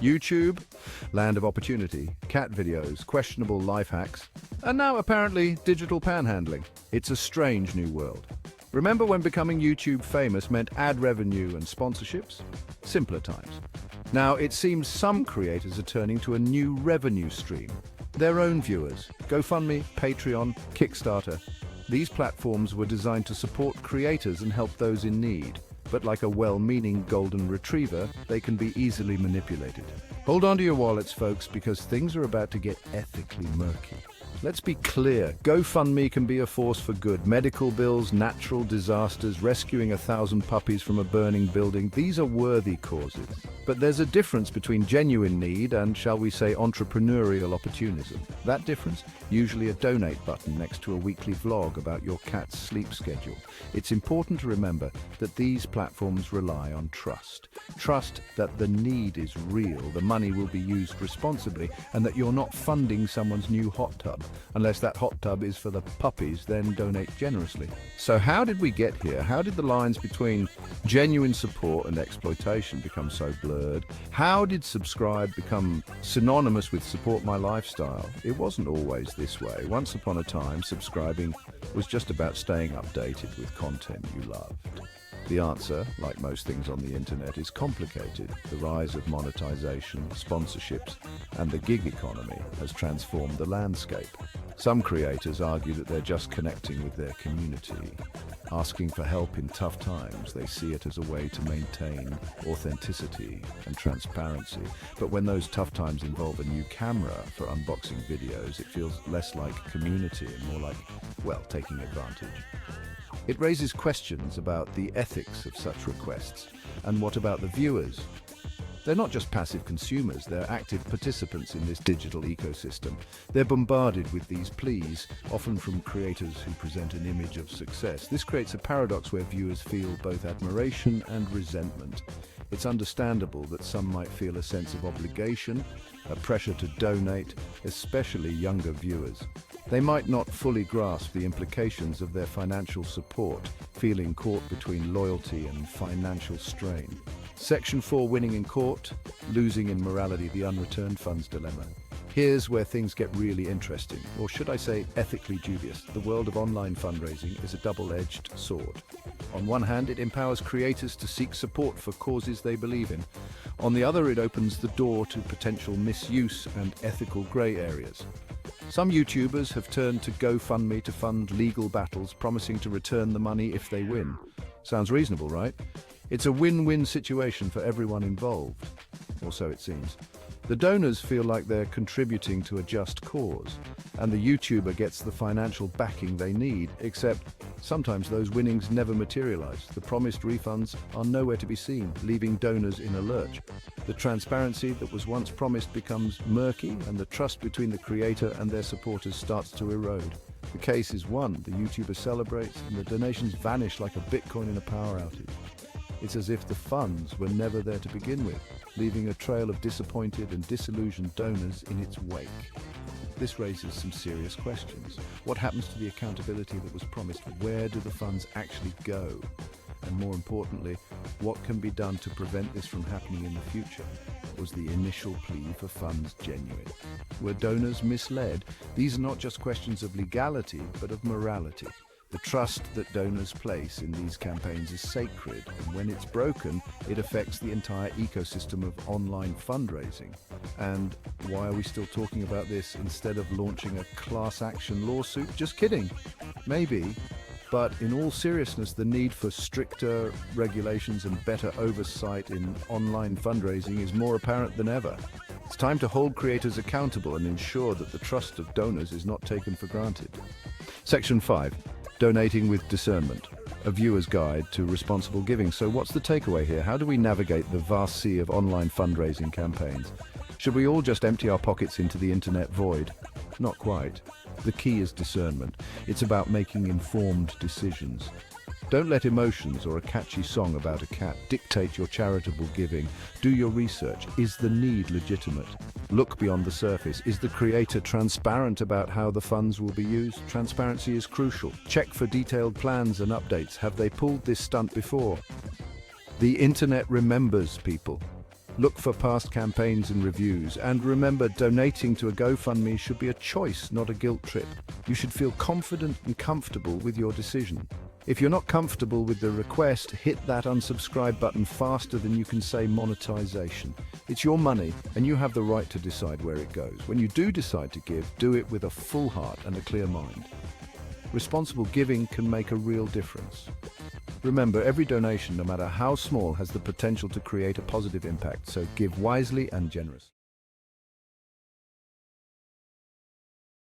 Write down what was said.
YouTube, land of opportunity, cat videos, questionable life hacks, and now apparently digital panhandling. It's a strange new world. Remember when becoming YouTube famous meant ad revenue and sponsorships? Simpler times. Now it seems some creators are turning to a new revenue stream. Their own viewers. GoFundMe, Patreon, Kickstarter. These platforms were designed to support creators and help those in need. But like a well-meaning golden retriever, they can be easily manipulated. Hold on to your wallets, folks, because things are about to get ethically murky. Let's be clear, GoFundMe can be a force for good. Medical bills, natural disasters, rescuing 1,000 puppies from a burning building, these are worthy causes. But there's a difference between genuine need and, shall we say, entrepreneurial opportunism. That difference? Usually a donate button next to a weekly vlog about your cat's sleep schedule. It's important to remember that these platforms rely on trust. Trust that the need is real, the money will be used responsibly, and that you're not funding someone's new hot tub. Unless that hot tub is for the puppies, then donate generously. So how did we get here? How did the lines between genuine support and exploitation become so blurred? How did subscribe become synonymous with support my lifestyle? It wasn't always this way. Once upon a time, subscribing was just about staying updated with content you loved. The answer, like most things on the internet, is complicated. The rise of monetization, sponsorships, and the gig economy has transformed the landscape. Some creators argue that they're just connecting with their community. Asking for help in tough times, they see it as a way to maintain authenticity and transparency. But when those tough times involve a new camera for unboxing videos, it feels less like community and more like, well, taking advantage. It raises questions about the ethics of such requests. And what about the viewers? They're not just passive consumers, they're active participants in this digital ecosystem. They're bombarded with these pleas, often from creators who present an image of success. This creates a paradox where viewers feel both admiration and resentment. It's understandable that some might feel a sense of obligation, a pressure to donate, especially younger viewers. They might not fully grasp the implications of their financial support, feeling caught between loyalty and financial strain. Section 4, winning in court, losing in morality, the unreturned funds dilemma. Here's where things get really interesting, or should I say ethically dubious. The world of online fundraising is a double-edged sword. On one hand, it empowers creators to seek support for causes they believe in. On the other, it opens the door to potential misuse and ethical grey areas. Some YouTubers have turned to GoFundMe to fund legal battles, promising to return the money if they win. Sounds reasonable, right? It's a win-win situation for everyone involved, or so it seems. The donors feel like they're contributing to a just cause, and the YouTuber gets the financial backing they need, except sometimes those winnings never materialize. The promised refunds are nowhere to be seen, leaving donors in a lurch. The transparency that was once promised becomes murky, and the trust between the creator and their supporters starts to erode. The case is won, the YouTuber celebrates, and the donations vanish like a Bitcoin in a power outage. It's as if the funds were never there to begin with, leaving a trail of disappointed and disillusioned donors in its wake. This raises some serious questions. What happens to the accountability that was promised? Where do the funds actually go? And more importantly, what can be done to prevent this from happening in the future? Was the initial plea for funds genuine? Were donors misled? These are not just questions of legality, but of morality. The trust that donors place in these campaigns is sacred, and when it's broken, it affects the entire ecosystem of online fundraising. And why are we still talking about this instead of launching a class action lawsuit? Just kidding. Maybe. But in all seriousness, the need for stricter regulations and better oversight in online fundraising is more apparent than ever. It's time to hold creators accountable and ensure that the trust of donors is not taken for granted. Section 5. Donating with discernment, a viewer's guide to responsible giving. So what's the takeaway here? How do we navigate the vast sea of online fundraising campaigns? Should we all just empty our pockets into the internet void? Not quite. The key is discernment. It's about making informed decisions. Don't let emotions or a catchy song about a cat dictate your charitable giving. Do your research. Is the need legitimate? Look beyond the surface. Is the creator transparent about how the funds will be used? Transparency is crucial. Check for detailed plans and updates. Have they pulled this stunt before? The internet remembers people. Look for past campaigns and reviews, and remember, donating to a GoFundMe should be a choice, not a guilt trip. You should feel confident and comfortable with your decision. If you're not comfortable with the request, hit that unsubscribe button faster than you can say monetization. It's your money, and you have the right to decide where it goes. When you do decide to give, do it with a full heart and a clear mind. Responsible giving can make a real difference. Remember, every donation, no matter how small, has the potential to create a positive impact, so give wisely and generously.